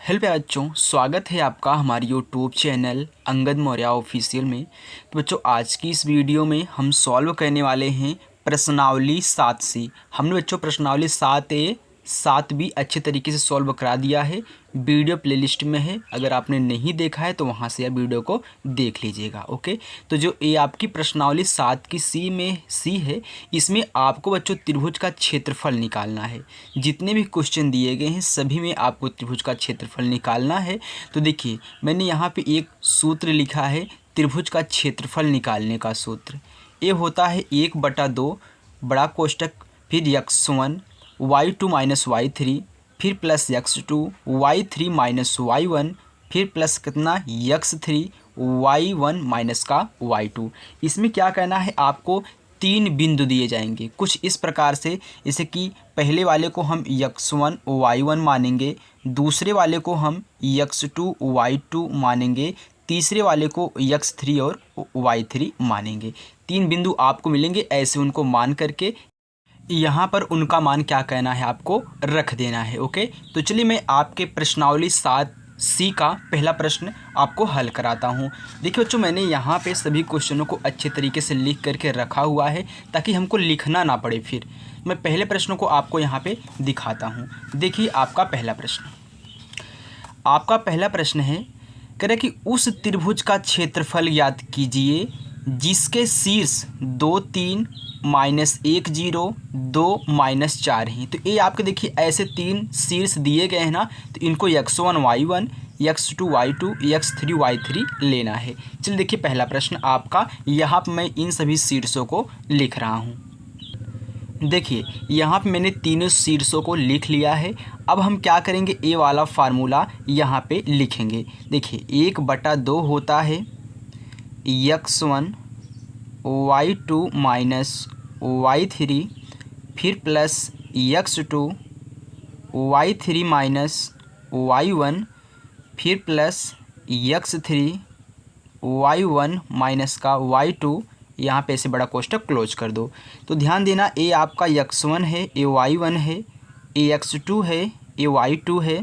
Hello प्यारे बच्चों, स्वागत है आपका हमारे YouTube channel Angad Maurya official में। तो बच्चों, आज की इस वीडियो में हम सॉल्व करने वाले हैं प्रश्नावली 7C। हमने बच्चों प्रश्नावली 7A 7B अच्छे तरीके से सॉल्व करा दिया है। वीडियो प्लेलिस्ट में है, अगर आपने नहीं देखा है तो वहाँ से आप वीडियो को देख लीजिएगा। ओके, तो जो ये आपकी प्रश्नावली 7 की सी है, इसमें आपको बच्चों त्रिभुज का क्षेत्रफल निकालना है। जितने भी क्वेश्चन दिए गए हैं सभी में आपको त्रिभुज का क्षेत्रफल निकालना है। तो देखिए, मैंने यहाँ पे एक सूत्र लिखा है त्रिभुज का क्षेत्रफल निकालने का सूत्र। ये होता है 1/2 बड़ा कोष्टक, फिर x1 y2 माइनस y3, फिर plus x2 y3 minus y1, फिर प्लस कितना x3 y1 माइनस का y2। इसमें क्या करना है, आपको 3 बिंदु दिए जाएंगे कुछ इस प्रकार से, जैसे कि पहले वाले को हम x1 y1 मानेंगे, दूसरे वाले को हम x2 y2 मानेंगे, तीसरे वाले को x3 और y3 मानेंगे। 3 बिंदु आपको मिलेंगे, ऐसे उनको मान करके यहाँ पर उनका मान क्या कहना है आपको रख देना है। ओके, तो चलिए मैं आपके प्रश्नावली 7C का पहला प्रश्न आपको हल कराता हूँ। देखिए बच्चों, मैंने यहाँ पे सभी क्वेश्चनों को अच्छे तरीके से लिख करके रखा हुआ है ताकि हमको लिखना ना पड़े। फिर मैं पहले प्रश्न को आपको यहाँ पे दिखाता हूँ। देखिए आपका पहला प्रश्न है, कह रहे कि उस त्रिभुज का क्षेत्रफल ज्ञात कीजिए जिसके शीर्ष 2 3 -1 0 2 -4 हैं। तो ये आपके देखिए ऐसे 3 शीर्ष दिए गए हैं ना, तो इनको x1 y1 x2 y2 x3 y3 लेना है। चलिए देखिए पहला प्रश्न आपका, यहाँ पर मैं इन सभी शीर्षों को लिख रहा हूँ। देखिए यहाँ पे मैंने तीनों शीर्षों को लिख लिया है। अब हम क्या करेंगे, ए वाला फार्मूला यहाँ पे लिखेंगे। देखिए 1/2 होता है x1 y2 माइनस y3, फिर plus x2 y3 minus y1, फिर प्लस x3 y1 माइनस का y2। यहाँ पे ऐसे बड़ा कोष्टक क्लोज कर दो। तो ध्यान देना, ए आपका x1 है, ए y1 है, ए x2 है, ए y2 है,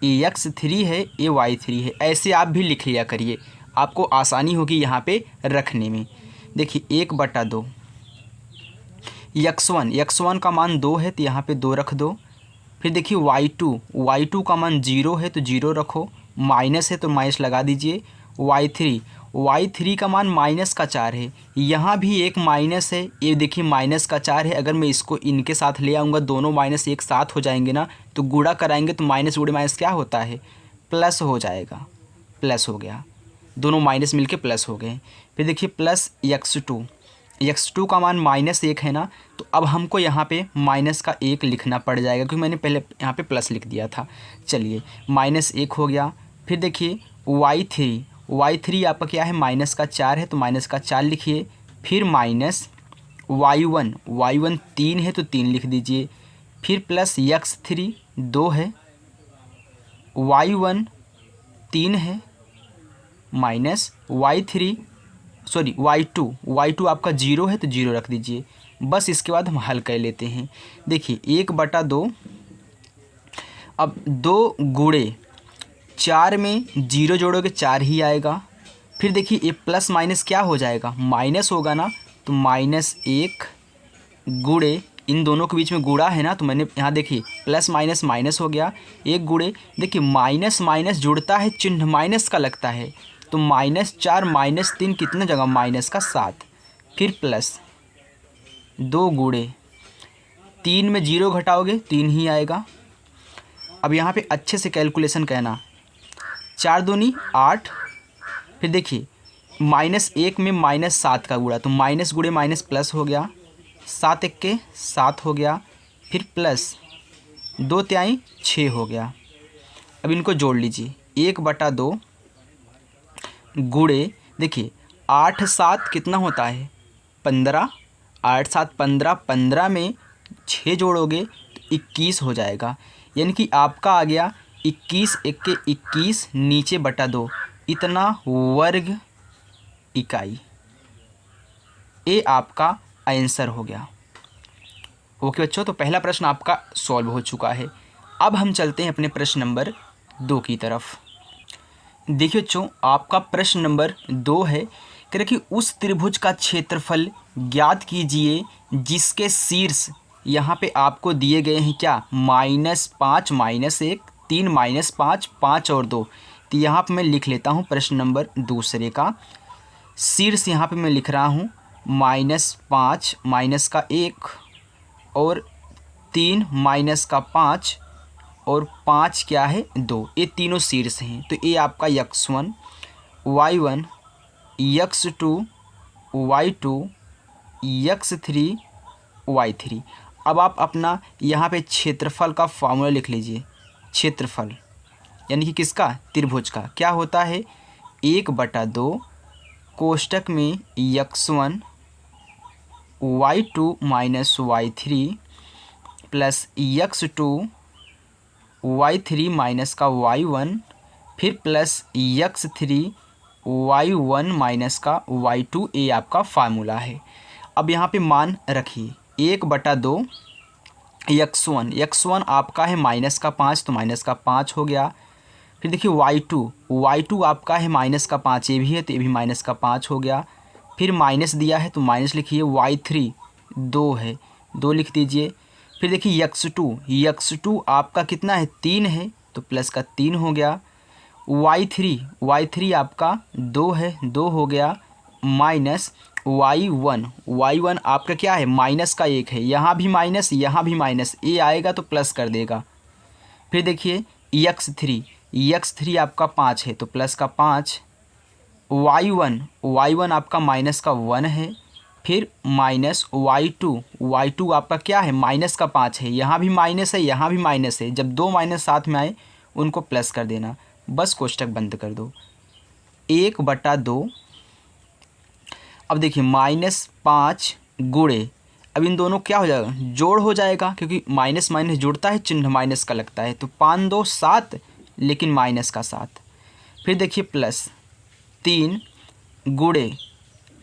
ए x3 है, ए y3 है। ऐसे आप भी लिख लिया करिए, आपको आसानी होगी यहाँ पे रखने में। देखिए 1/2 x1 का मान 2 है तो यहाँ पे 2 रख दो। फिर देखिए y2 का मान 0 है तो 0 रखो, माइनस है तो माइनस लगा दीजिए। y3 का मान -4 है, यहाँ भी एक माइनस है, ये देखिए -4 है। अगर मैं इसको इनके साथ ले आऊँगा, दोनों माइनस एक साथ हो जाएंगे ना, तो गुणा कराएंगे तो माइनस गुणे माइनस क्या होता है, प्लस हो जाएगा। प्लस हो गया, दोनों माइनस मिलके प्लस हो गए। फिर देखिए प्लस x2 का मान -1 है ना, तो अब हमको यहाँ पे माइनस का 1 लिखना पड़ जाएगा क्योंकि मैंने पहले यहाँ पे प्लस लिख दिया था। चलिए -1 हो गया। फिर देखिए y3 आपका क्या है, -4 है तो -4 लिखिए। फिर माइनस y1 3 है तो 3 लिख दीजिए। फिर प्लस x3 2 है, y1 3 है, माइनस y2 आपका 0 है तो 0 रख दीजिए। बस इसके बाद हम हल कर लेते हैं। देखिए 1/2, अब 2 गुणे 4 में 0 जोड़ोगे 4 ही आएगा। फिर देखिए ये प्लस माइनस क्या हो जाएगा, माइनस होगा ना, तो -1 गुणे, इन दोनों के बीच में गुणा है ना, तो मैंने यहाँ देखिए प्लस माइनस माइनस हो गया। 1 गुणे, देखिए माइनस माइनस जुड़ता है, चिन्ह माइनस का लगता है, तो -4 -3 कितने जगह -7। फिर प्लस 2 गुणे 3 में 0 घटाओगे 3 ही आएगा। अब यहाँ पे अच्छे से कैलकुलेशन करना, 4 दूनी 8। फिर देखिए -1 में -7 का गुणा, तो माइनस गुणे माइनस प्लस हो गया, 7 1 7 हो गया। फिर प्लस 2 तिहाई 6 हो गया। अब इनको जोड़ लीजिए, 1/2 गुणे, देखिए 8 7 कितना होता है, 15, 8 7 15, 15 में 6 जोड़ोगे तो 21 हो जाएगा। यानी कि आपका आ गया 21 1 21 नीचे बटा 2, इतना वर्ग इकाई। ये आपका आंसर हो गया। ओके बच्चों, तो पहला प्रश्न आपका सॉल्व हो चुका है। अब हम चलते हैं अपने प्रश्न नंबर 2 की तरफ। देखिए बच्चों, आपका प्रश्न नंबर 2 है, कह रहे कि उस त्रिभुज का क्षेत्रफल ज्ञात कीजिए जिसके शीर्ष यहाँ पे आपको दिए गए हैं क्या, -5 -1 3 -5 5 और 2। तो यहाँ पे मैं लिख लेता हूँ प्रश्न नंबर दूसरे का शीर्ष यहाँ पे मैं लिख रहा हूँ -5 -1 और 3 -5 और 5 क्या है 2, ये तीनों शीर्ष हैं। तो ये आपका x1 y1 x2 y2 x3 y3। अब आप अपना यहाँ पे क्षेत्रफल का फार्मूला लिख लीजिए। क्षेत्रफल यानी कि किसका, त्रिभुज का, क्या होता है 1/2 कोष्टक में x1 y2 - y3 plus x2 y3 minus का y1 फिर प्लस x3 y1 माइनस का y2, ये आपका फार्मूला है। अब यहाँ पे मान रखिए 1/2 x1 आपका है -5, तो -5 हो गया। फिर देखिए y2 आपका है -5, ये भी है तो ये भी -5 हो गया। फिर माइनस दिया है तो माइनस लिखिए। y3 2 है, 2 लिख दीजिए। फिर देखिए x2 आपका कितना है 3 है तो प्लस का 3 हो गया। y3 आपका 2 है, 2 हो गया। माइनस y1 आपका क्या है माइनस का 1 है, यहाँ भी माइनस यहाँ भी माइनस, ये आएगा तो प्लस कर देगा। फिर देखिए x3 आपका 5 है तो प्लस का 5। y1 आपका माइनस का 1 है। फिर माइनस y2 आपका क्या है माइनस का 5 है, यहाँ भी माइनस है यहाँ भी माइनस है, जब 2 माइनस साथ में आए उनको प्लस कर देना, बस कोष्टक बंद कर दो। 1/2 अब देखिए -5 गुणे, अब इन दोनों क्या हो जाएगा जोड़ हो जाएगा, क्योंकि माइनस माइनस जुड़ता है, चिन्ह माइनस का लगता है। तो 5 2 7 लेकिन माइनस का 7। फिर देखिए प्लस 3 गुणे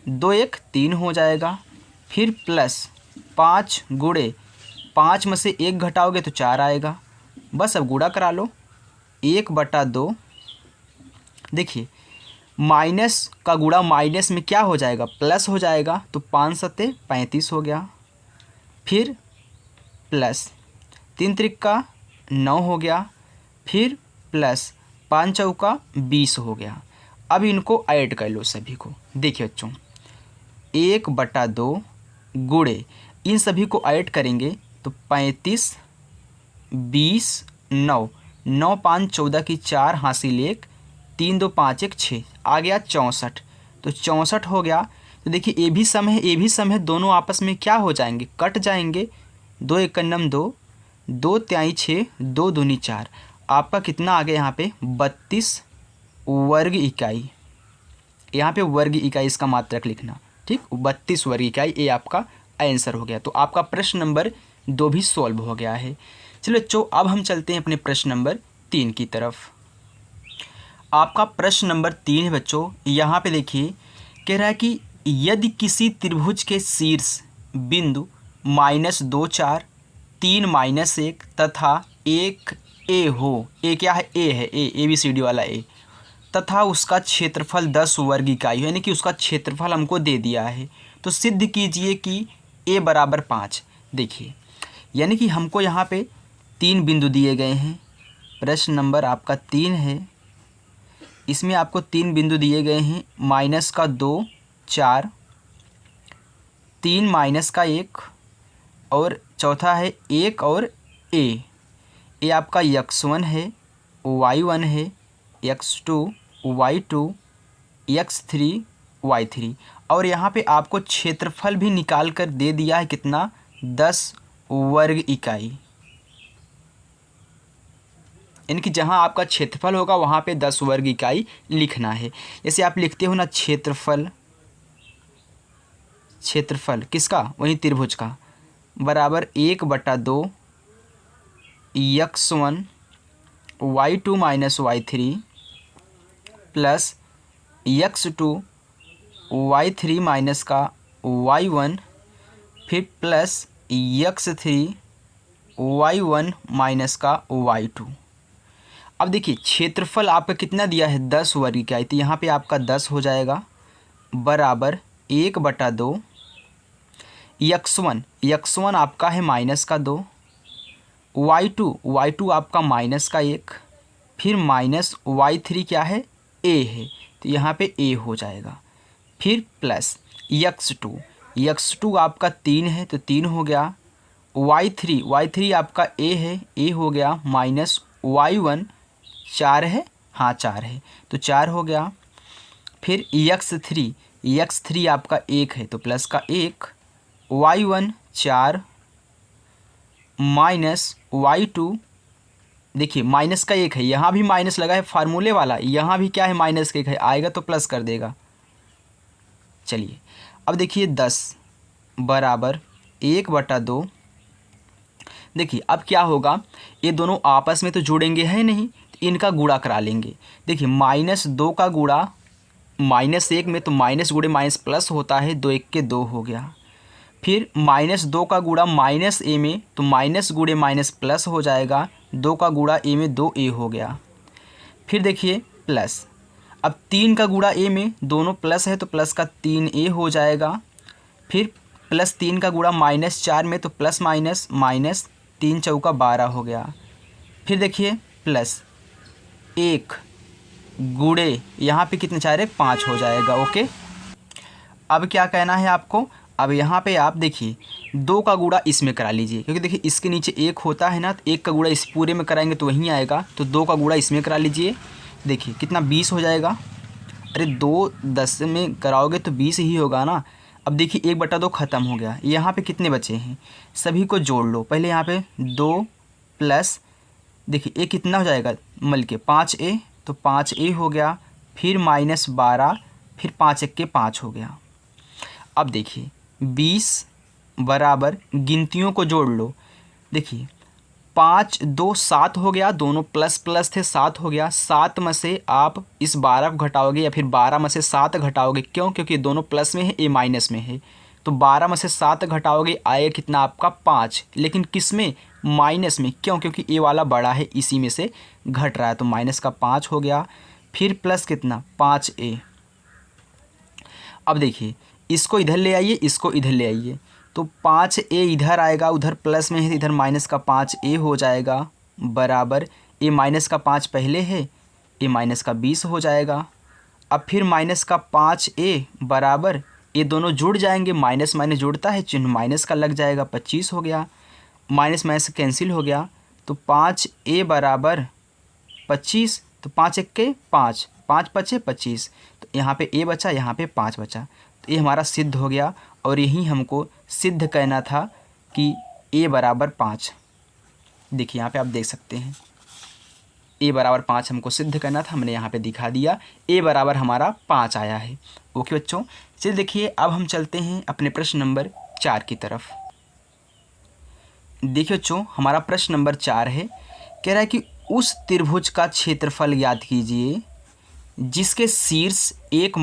2 1 3 हो जाएगा। फिर प्लस 5 गुणे 5 में से 1 घटाओगे तो 4 आएगा, बस अब गुणा करा लो। 1/2 देखिए माइनस का गुणा माइनस में क्या हो जाएगा प्लस हो जाएगा, तो 5 7 35 हो गया। फिर प्लस 3 त्रिक 9 हो गया। फिर प्लस 5 चौका 20 हो गया। अब इनको ऐड कर लो सभी को। देखिए बच्चों 1/2 गुणे इन सभी को ऐड करेंगे तो 35 20 9 9 5 14 की 4 हासिल 1 3 2 5 1 6 आ गया 64, तो 64 हो गया। तो देखिए ये भी सम है, दोनों आपस में क्या हो जाएंगे कट जाएंगे। 2 1 9 2 2 3 6 2 दूनी 4, आपका कितना आ गया यहाँ पे 32 वर्ग इकाई। यहाँ पे वर्ग इकाई इसका मात्रक लिखना, ठीक 32 वर्ग इकाई, ये आपका आंसर हो गया। तो आपका प्रश्न नंबर 2 भी सॉल्व हो गया है। चलो बच्चों अब हम चलते हैं अपने प्रश्न नंबर 3 की तरफ। आपका प्रश्न नंबर 3 है बच्चों, यहाँ पे देखिए कह रहा है कि यदि किसी त्रिभुज के शीर्ष बिंदु -2 4 3 -1 तथा 1 ए हो, ए क्या है ए है, ए बी सी डी वाला ए, तथा उसका क्षेत्रफल 10 वर्ग इकाई है, यानी कि उसका क्षेत्रफल हमको दे दिया है, तो सिद्ध कीजिए कि a = 5। देखिए यानी कि हमको यहाँ पे 3 बिंदु दिए गए हैं, प्रश्न नंबर आपका 3 है, इसमें आपको 3 बिंदु दिए गए हैं -2 4 3 -1 और चौथा है 1 और a। ये आपका x1 है, y1 है, x2 y2 x3 y3, और यहाँ पे आपको क्षेत्रफल भी निकाल कर दे दिया है कितना 10 वर्ग इकाई, यानी कि जहाँ आपका क्षेत्रफल होगा वहाँ पे 10 वर्ग इकाई लिखना है। जैसे आप लिखते हो ना क्षेत्रफल किसका, वही त्रिभुज का, बराबर 1/2 x1 y2 - y3 plus x2 y3 minus का y1 फिर प्लस x3 y1 माइनस का y2। अब देखिए क्षेत्रफल आपका कितना दिया है 10 वर्ग इकाई, तो यहाँ पे आपका 10 हो जाएगा बराबर 1/2 x1 आपका है -2, y2 आपका -1, फिर माइनस y3 क्या है a है, तो यहाँ पे a हो जाएगा। फिर प्लस x2 आपका 3 है तो 3 हो गया, y3 आपका a है, a हो गया, माइनस y1 4 है, हाँ 4 है तो 4 हो गया। फिर x3 आपका 1 है तो प्लस का 1, y1 4 माइनस y2, देखिए माइनस का 1 है, यहाँ भी माइनस लगा है फार्मूले वाला, यहाँ भी क्या है माइनस का 1 है, आएगा तो प्लस कर देगा। चलिए अब देखिए 10 बराबर 1/2, देखिए अब क्या होगा, ये दोनों आपस में तो जुड़ेंगे है नहीं, तो इनका गुणा करा लेंगे। देखिए -2 का गुणा -1 में तो माइनस गुणे माइनस प्लस होता है, 2 1 के 2 हो गया। फिर -2 का गुणा -a में तो माइनस गुणे माइनस प्लस हो जाएगा, 2 का गुणा a में 2a हो गया। फिर देखिए प्लस, अब 3 का गुणा a में, दोनों प्लस है तो प्लस का 3a हो जाएगा। फिर +3 का गुणा -4 में तो प्लस माइनस माइनस 3 चौका 12 हो गया। फिर देखिए प्लस 1 गुणे यहाँ पे कितने 4 है 5 हो जाएगा। ओके, अब क्या कहना है आपको, अब यहाँ पे आप देखिए 2 का गुणा इसमें करा लीजिए, क्योंकि देखिए इसके नीचे 1 होता है ना, तो 1 का गुणा इस पूरे में कराएंगे तो वहीं आएगा, तो 2 का गुणा इसमें करा लीजिए। देखिए कितना 20 हो जाएगा, अरे 2 10 में कराओगे तो 20 ही होगा ना। अब देखिए 1/2 ख़त्म हो गया, यहाँ पे कितने बचे हैं सभी को जोड़ लो। पहले यहाँ पे 2 प्लस, देखिए ये कितना हो जाएगा मल के 5a, तो 5a हो गया। फिर -12, फिर 5 1 के 5 हो गया। अब देखिए 20 बराबर, गिनतियों को जोड़ लो। देखिए 5 2 7 हो गया, दोनों प्लस प्लस थे, 7 हो गया। 7 में से आप इस 12 को घटाओगे या फिर 12 में से 7 घटाओगे, क्यों, क्योंकि दोनों प्लस में है, ए माइनस में है, तो 12 में से 7 घटाओगे आएगा कितना आपका 5, लेकिन किस में माइनस में, क्यों, क्योंकि ए वाला बड़ा है, इसी में से घट रहा है, तो माइनस का 5 हो गया। फिर प्लस कितना 5a। अब देखिए इसको इधर ले आइए, इसको इधर ले आइए, तो 5a इधर आएगा, उधर प्लस में है, इधर माइनस का 5a हो जाएगा बराबर, ए माइनस का 5 पहले है, ए माइनस का 20 हो जाएगा। अब फिर माइनस का 5a बराबर, ये दोनों जुड़ जाएंगे, माइनस माइनस जुड़ता है, चिन्ह माइनस का लग जाएगा, 25 हो गया। माइनस माइनस कैंसिल हो गया, तो 5a बराबर 25, तो 5 1 के 5, 5 5 25, तो यहाँ पे a बचा, यहाँ पे 5 बचा, तो ये हमारा सिद्ध हो गया। और यही हमको सिद्ध कहना था कि a बराबर 5। देखिए यहाँ पे आप देख सकते हैं a बराबर 5 हमको सिद्ध करना था, हमने यहाँ पे दिखा दिया, a बराबर हमारा 5 आया है। ओके बच्चों, चलिए देखिए अब हम चलते हैं अपने प्रश्न नंबर 4 की तरफ। देखिए बच्चों हमारा प्रश्न नंबर 4 है, कह रहा है कि उस त्रिभुज का क्षेत्रफल ज्ञात कीजिए जिसके शीर्ष 1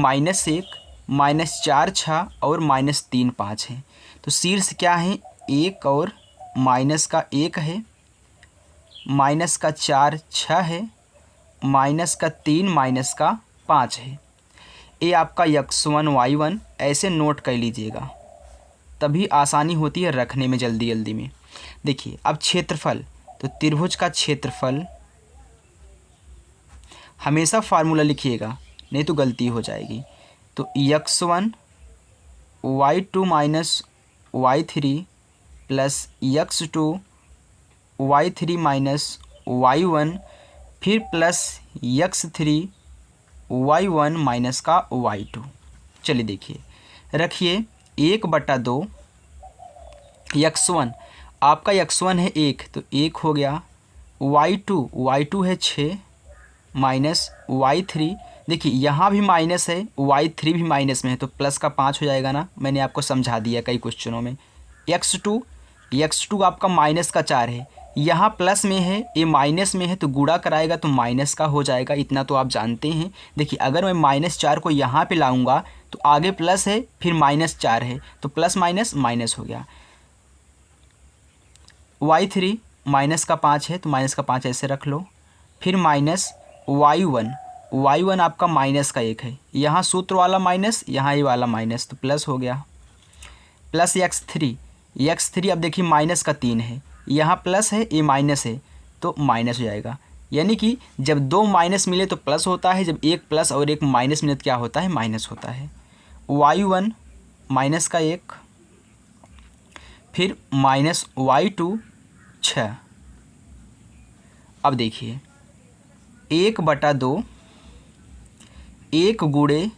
-4 6 और -3 5 है। तो शीर्ष क्या है 1 और माइनस का 1 है, माइनस का 4 6 है, माइनस का 3 माइनस का 5 है। ये आपका x1 y1 ऐसे नोट कर लीजिएगा, तभी आसानी होती है रखने में जल्दी जल्दी में। देखिए अब क्षेत्रफल, तो त्रिभुज का क्षेत्रफल हमेशा फार्मूला लिखिएगा, नहीं तो गलती हो जाएगी। तो x1 y2 minus y3 plus x2 y3 minus y1, फिर प्लस x3 y1 माइनस का y2। चलिए देखिए रखिए 1/2 x1, आपका x1 है 1 तो 1 हो गया, y2 है 6 माइनस y3, देखिए यहाँ भी माइनस है, y3 भी माइनस में है, तो प्लस का 5 हो जाएगा ना, मैंने आपको समझा दिया कई क्वेश्चनों में। x2 आपका माइनस का 4 है, यहाँ प्लस में है, ये माइनस में है, तो गुणा कराएगा तो माइनस का हो जाएगा, इतना तो आप जानते हैं। देखिए अगर मैं -4 को यहाँ पे लाऊंगा तो आगे प्लस है, फिर -4 है, तो प्लस माइनस माइनस हो गया। y3 माइनस का 5 है, तो माइनस का 5 ऐसे रख लो। फिर माइनस y1 आपका माइनस का 1 है, यहाँ सूत्र वाला माइनस, यहाँ ये वाला माइनस, तो प्लस हो गया, प्लस x3 अब देखिए माइनस का 3 है, यहाँ प्लस है, ये माइनस है, तो माइनस हो जाएगा। यानी कि जब दो माइनस मिले तो प्लस होता है, जब एक प्लस और एक माइनस मिले तो क्या होता है, माइनस होता है। y1 माइनस का 1, फिर माइनस y2 6। अब देखिए 1/2, 1 गुणे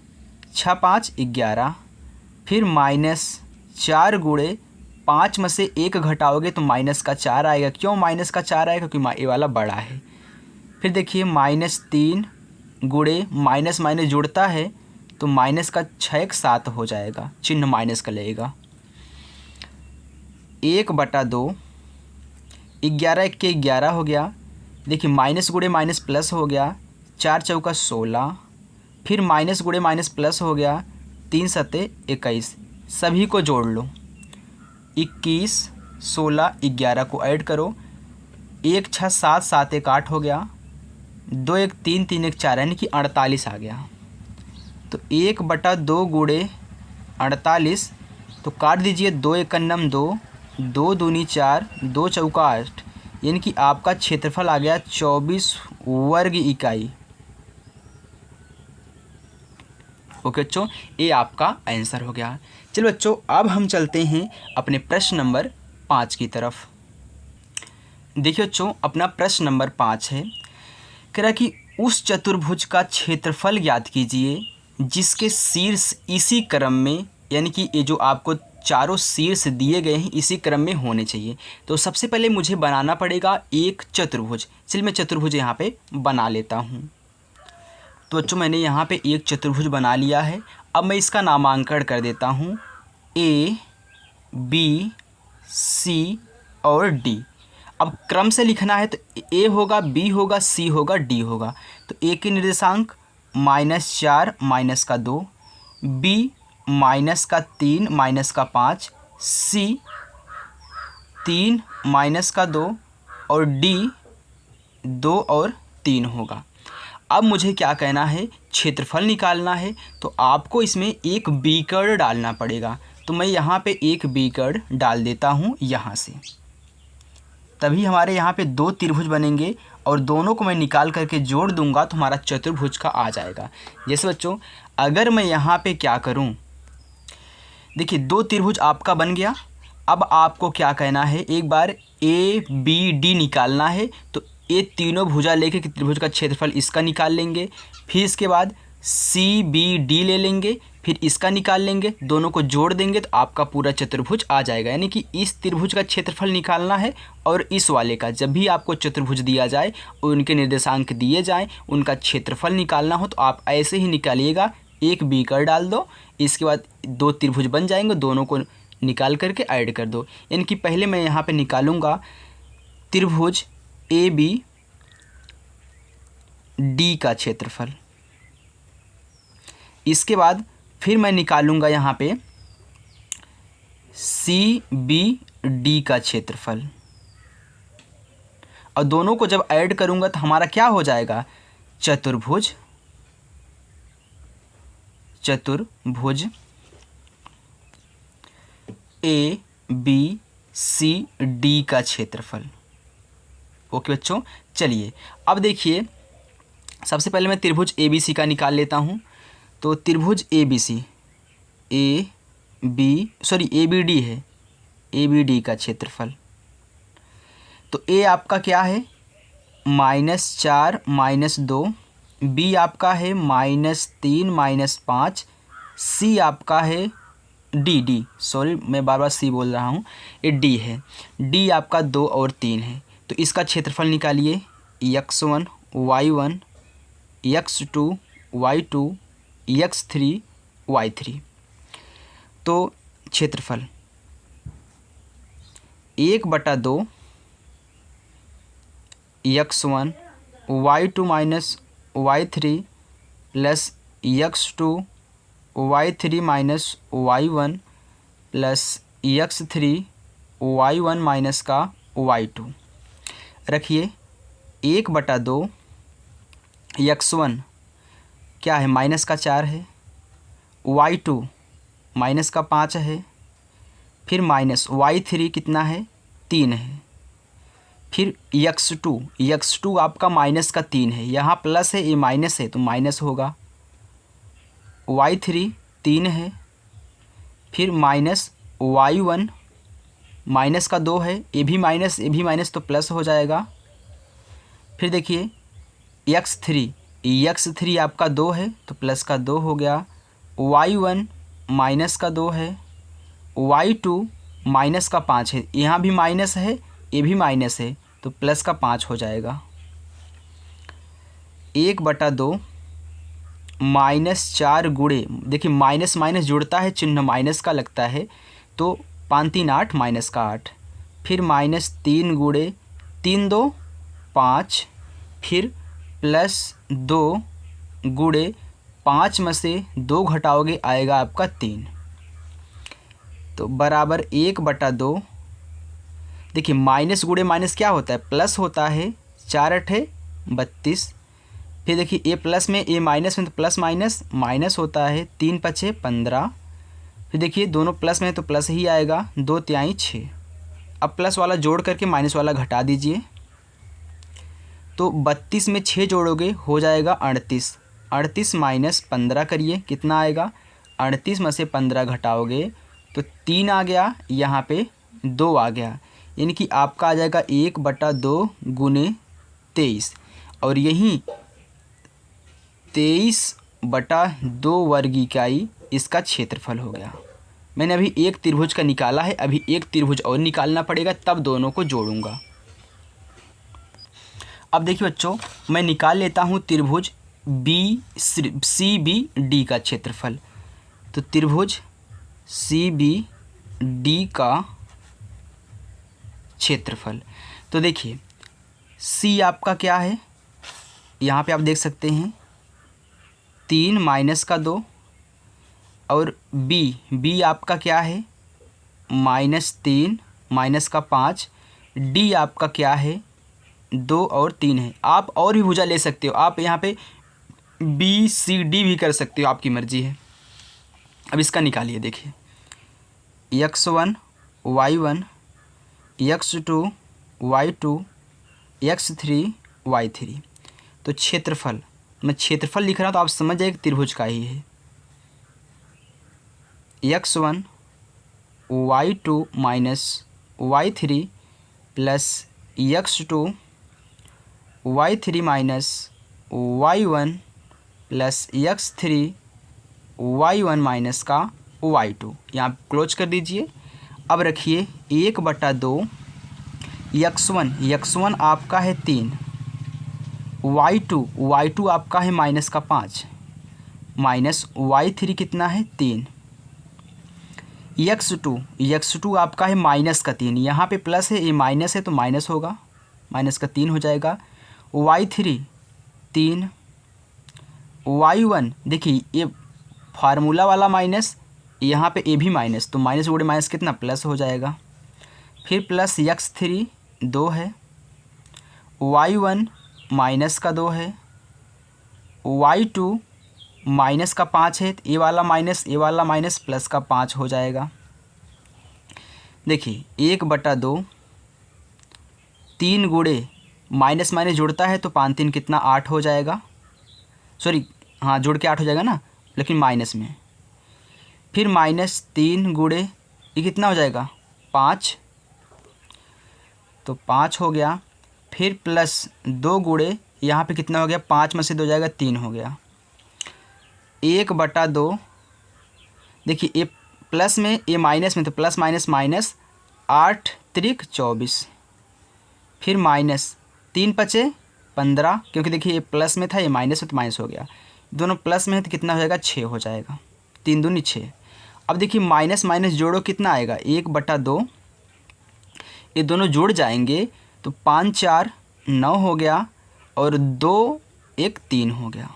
6 5 11, फिर माइनस 4 गुणे 5 में से 1 घटाओगे तो माइनस का 4 आएगा। क्यों माइनस का 4 आएगा, क्योंकि ये वाला बड़ा है। फिर देखिए -3 गुणे माइनस माइनस जुड़ता है तो माइनस का 6 7 हो जाएगा, चिन्ह माइनस का लगेगा। 1/2, 11 के 11 हो गया। देखिए माइनस गुणे माइनस प्लस हो गया, 4 चौका 16, फिर माइनस गुणे माइनस प्लस हो गया, 3 सत्ते 21। सभी को जोड़ लो, 21 16 11 को ऐड करो, 1 6 7 7 1 8 हो गया, 2 1 3 3 1 4 यानी कि 48 आ गया। तो 1/2 गुणे 48, तो काट दीजिए, 2 1 9 2, 2 दूनी 4, 2 चौका 8, यानी कि आपका क्षेत्रफल आ गया 24 वर्ग इकाई। ओके बच्चों, ये आपका आंसर हो गया। चलो बच्चों, अब हम चलते हैं अपने प्रश्न नंबर 5 की तरफ। देखिए बच्चों, अपना प्रश्न नंबर 5 है, कह रहा कि उस चतुर्भुज का क्षेत्रफल ज्ञात कीजिए जिसके शीर्ष इसी क्रम में, यानी कि ये जो आपको चारों शीर्ष दिए गए हैं इसी क्रम में होने चाहिए। तो सबसे पहले मुझे बनाना पड़ेगा एक चतुर्भुज। चलिए मैं चतुर्भुज यहाँ पे बना लेता हूँ। तो बच्चों मैंने यहाँ पे एक चतुर्भुज बना लिया है। अब मैं इसका नामांकन कर देता हूँ A, B, C और D। अब क्रम से लिखना है तो A होगा, B होगा, C होगा, D होगा। तो A के निर्देशांक -4 -2, B -3 -5, C 3 -2 और D 2 और 3 होगा। अब मुझे क्या कहना है, क्षेत्रफल निकालना है, तो आपको इसमें एक बीकर डालना पड़ेगा। तो मैं यहाँ पे एक बीकर डाल देता हूँ यहाँ से, तभी हमारे यहाँ पे 2 त्रिभुज बनेंगे और दोनों को मैं निकाल करके जोड़ दूंगा तो हमारा चतुर्भुज का आ जाएगा। जैसे बच्चों अगर मैं यहाँ पे क्या करूँ, देखिए 2 त्रिभुज आपका बन गया। अब आपको क्या कहना है, एक बार ABD निकालना है, तो ये तीनों भुजा लेके कि त्रिभुज का क्षेत्रफल इसका निकाल लेंगे, फिर इसके बाद CBD ले लेंगे, फिर इसका निकाल लेंगे, दोनों को जोड़ देंगे तो आपका पूरा चतुर्भुज आ जाएगा। यानी कि इस त्रिभुज का क्षेत्रफल निकालना है और इस वाले का, जब भी आपको चतुर्भुज दिया जाए और उनके निर्देशांक दिए जाएं, उनका क्षेत्रफल निकालना हो तो आप ऐसे ही निकालिएगा, एक बीकर डाल दो, इसके बाद 2 त्रिभुज बन जाएंगे, दोनों को निकाल करके ऐड कर दो। यानी कि पहले मैं यहाँ पे निकालूंगा त्रिभुज ABD का क्षेत्रफल, इसके बाद फिर मैं निकालूंगा यहाँ पे CBD का क्षेत्रफल, और दोनों को जब ऐड करूंगा तो हमारा क्या हो जाएगा, चतुर्भुज ABCD का क्षेत्रफल। ओके बच्चों, चलिए अब देखिए, सबसे पहले मैं त्रिभुज ABC का निकाल लेता हूँ। तो त्रिभुज ABD है, ABD का क्षेत्रफल। तो A आपका क्या है, -4 -2, B आपका है -3 -5, C आपका है D सॉरी मैं बार बार C बोल रहा हूँ, ये D है, D आपका 2 और 3 है। तो इसका क्षेत्रफल निकालिए, x1 y1 x2 y2 x3 y3। तो क्षेत्रफल 1/2 x1 y2 minus y3 plus x2 y3 minus y1 plus x3 y1 minus का y2। रखिए 1/2 x1 क्या है, माइनस का 4 है, y2 माइनस का 5 है, फिर माइनस y3 कितना है, 3 है, फिर x2 आपका माइनस का 3 है, यहाँ प्लस है ये माइनस है तो माइनस होगा, y3 3 है, फिर माइनस y1 माइनस का 2 है, ये भी माइनस तो प्लस हो जाएगा। फिर देखिए x3 आपका 2 है तो प्लस का 2 हो गया, y1 माइनस का 2 है, y2 माइनस का 5 है, यहाँ भी माइनस है ये भी माइनस है तो प्लस का 5 हो जाएगा। 1/2 -4 गुणे, देखिए माइनस माइनस जुड़ता है, चिन्ह माइनस का लगता है तो 5 3 8 माइनस का 8, फिर -3 गुणे 3 2 5, फिर +2 गुणे 5 में से 2 घटाओगे आएगा आपका 3, तो बराबर 1/2। देखिए माइनस गुणे माइनस क्या होता है, प्लस होता है, 4 8 32, फिर देखिए ए प्लस में ए माइनस में तो प्लस माइनस माइनस होता है, 3 5 15, फिर देखिए दोनों प्लस में तो प्लस ही आएगा, 2 3 6। अब प्लस वाला जोड़ करके माइनस वाला घटा दीजिए, तो 32 में 6 जोड़ोगे हो जाएगा 38, 38 - 15 करिए कितना आएगा, 38 में से 15 घटाओगे तो 3 आ गया, यहाँ पे 2 आ गया, यानी कि आपका आ जाएगा 1/2 गुने 23, और यहीं 23/2 वर्ग इकाई इसका क्षेत्रफल हो गया। मैंने अभी एक त्रिभुज का निकाला है, अभी एक त्रिभुज और निकालना पड़ेगा तब दोनों को जोड़ूंगा। अब देखिए बच्चों, मैं निकाल लेता हूँ त्रिभुज CBD का क्षेत्रफल। तो त्रिभुज CBD का क्षेत्रफल, तो देखिए C आपका क्या है, यहाँ पे आप देख सकते हैं 3 - 2, और B आपका क्या है, -3 -5, D आपका क्या है, 2 और 3 है। आप और भी भुजा ले सकते हो, आप यहाँ पे BCD भी कर सकते हो, आपकी मर्जी है। अब इसका निकालिए, देखिए x1 y1 x2 y2 x3 y3, तो क्षेत्रफल, मैं क्षेत्रफल लिख रहा हूँ तो आप समझ जाइए त्रिभुज का ही है। x1 y2 - y3 plus x2 y3 - y1 plus x3 y1 minus का y2, यहाँ क्लोज कर दीजिए। अब रखिए 1/2 x1 आपका है 3, y2 आपका है माइनस का 5, माइनस y3 कितना है 3, x2 आपका है माइनस का 3, यहाँ पे प्लस है ये माइनस है तो माइनस होगा, माइनस का 3 हो जाएगा, y3 3, y1 देखिए ये फार्मूला वाला माइनस, यहाँ पे ए भी माइनस, तो माइनस गुणे माइनस कितना प्लस हो जाएगा, फिर प्लस x3 2 है, y1 माइनस का 2 है, y2 माइनस का 5 है, ए वाला माइनस प्लस का 5 हो जाएगा। देखिए 1/2 3 गुणे माइनस माइनस जुड़ता है तो 5 3 कितना 8 हो जाएगा, सॉरी हाँ जुड़ के 8 हो जाएगा ना, लेकिन माइनस में, फिर -3 गुणे ये कितना हो जाएगा 5, तो 5 हो गया, फिर +2 गुणे यहाँ पे कितना हो गया, 5 में से 2 हो जाएगा 3 हो गया, 1/2 देखिए ये प्लस में ये माइनस में तो प्लस माइनस माइनस, 8 त्रिक 24, फिर -3 5 15, क्योंकि देखिए ये प्लस में था ये माइनस में तो माइनस हो गया, दोनों प्लस में है तो कितना हो जाएगा 6 हो जाएगा, 3 दूनी 6। अब देखिए माइनस माइनस जोड़ो कितना आएगा 1/2, ये दोनों जुड़ जाएंगे तो 5 4 9 हो गया, और 2 1 3 हो गया,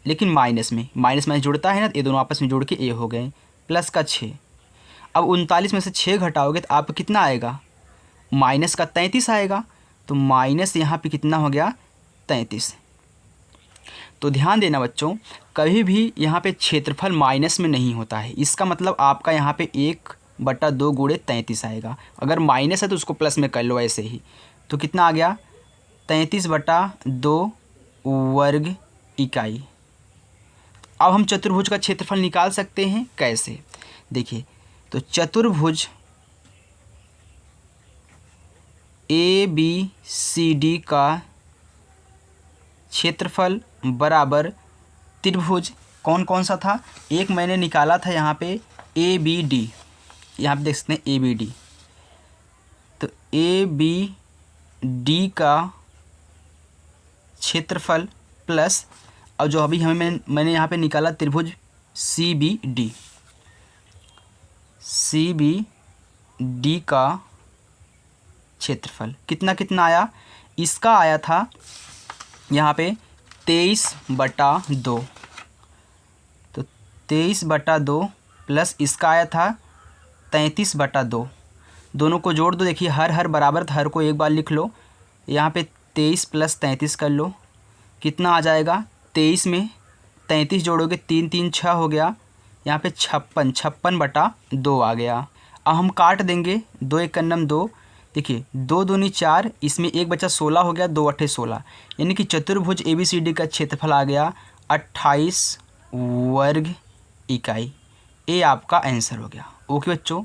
लेकिन माइनस में माइनस जुड़ता है ना, ये दोनों आपस में जुड़ के ए हो गए, प्लस का 6। अब 39 में से 6 घटाओगे तो आप कितना आएगा, माइनस का 33 आएगा, तो माइनस यहाँ पे कितना हो गया 33। तो ध्यान देना बच्चों, कभी भी यहाँ पे क्षेत्रफल माइनस में नहीं होता है। इसका मतलब आपका यहाँ पे 1/2 गुणे 33 आएगा। अगर माइनस है तो उसको प्लस में कर लो ऐसे ही। तो कितना आ गया 33/2 वर्ग इकाई। अब हम चतुर्भुज का क्षेत्रफल निकाल सकते हैं। कैसे? देखिए, तो चतुर्भुज ABCD का क्षेत्रफल बराबर त्रिभुज कौन कौन सा था? एक मैंने निकाला था यहाँ पे ABD, यहाँ पे देख सकते हैं ABD। तो ABD का क्षेत्रफल प्लस, और जो अभी मैंने यहाँ पे निकाला त्रिभुज CBD का क्षेत्रफल कितना कितना आया? इसका आया था यहाँ पे 23/2। तो 23/2 प्लस इसका आया था 33/2। दोनों को जोड़ दो। देखिए हर बराबर था, हर को एक बार लिख लो। यहाँ पे 23 + 33 कर लो, कितना आ जाएगा? 23 में 33 जोड़ोगे 3 × 3 = 6 हो गया। यहाँ पे 56/2 आ गया। अब हम काट देंगे, 2 × 1 = 2। देखिए 2 दूनी 4, इसमें 1 बचा 16 हो गया, 2 × 8 = 16। यानी कि चतुर्भुज ABCD का क्षेत्रफल आ गया 28 वर्ग इकाई। ये आपका आंसर हो गया। ओके बच्चों,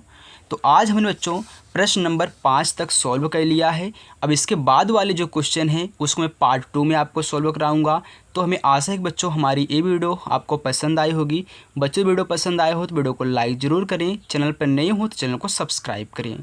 तो आज हमने बच्चों प्रश्न नंबर 5 तक सॉल्व कर लिया है। अब इसके बाद वाले जो क्वेश्चन हैं उसको मैं पार्ट 2 में आपको सॉल्व कराऊंगा। तो हमें आशा है कि बच्चों हमारी ये वीडियो आपको पसंद आई होगी। बच्चों वीडियो पसंद आए हो तो वीडियो को लाइक ज़रूर करें, चैनल पर नए हो तो चैनल को सब्सक्राइब करें।